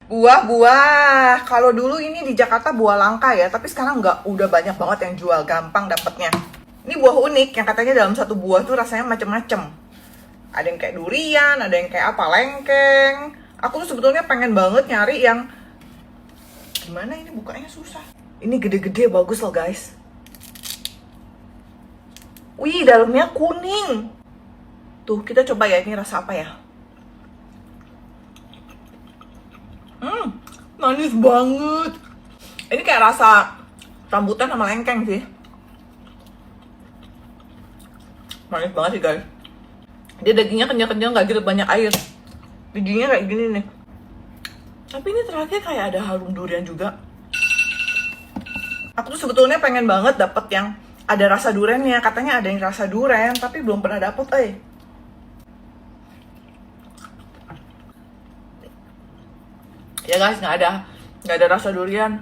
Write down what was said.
Buah-buah. Kalau dulu ini di Jakarta buah langka ya, tapi sekarang nggak, udah banyak banget yang jual, gampang dapetnya. Ini buah unik yang katanya dalam satu buah tuh rasanya macem-macem. Ada yang kayak durian, ada yang kayak apa, lengkeng. Aku tuh sebetulnya pengen banget nyari yang gimana, ini bukanya susah. Ini gede-gede bagus loh guys. Wih, dalamnya kuning. Tuh, kita coba ya, ini rasa apa ya? Manis banget. Ini kayak rasa rambutan sama lengkeng sih. Manis banget sih guys. Dia dagingnya kenyal-kenyal, nggak gitu banyak air. Bijinya kayak gini nih. Tapi ini terakhir kayak ada harum durian juga. Aku tuh sebetulnya pengen banget dapet yang ada rasa duriannya. Katanya ada yang rasa durian, tapi belum pernah dapet Ya guys, nggak ada rasa durian.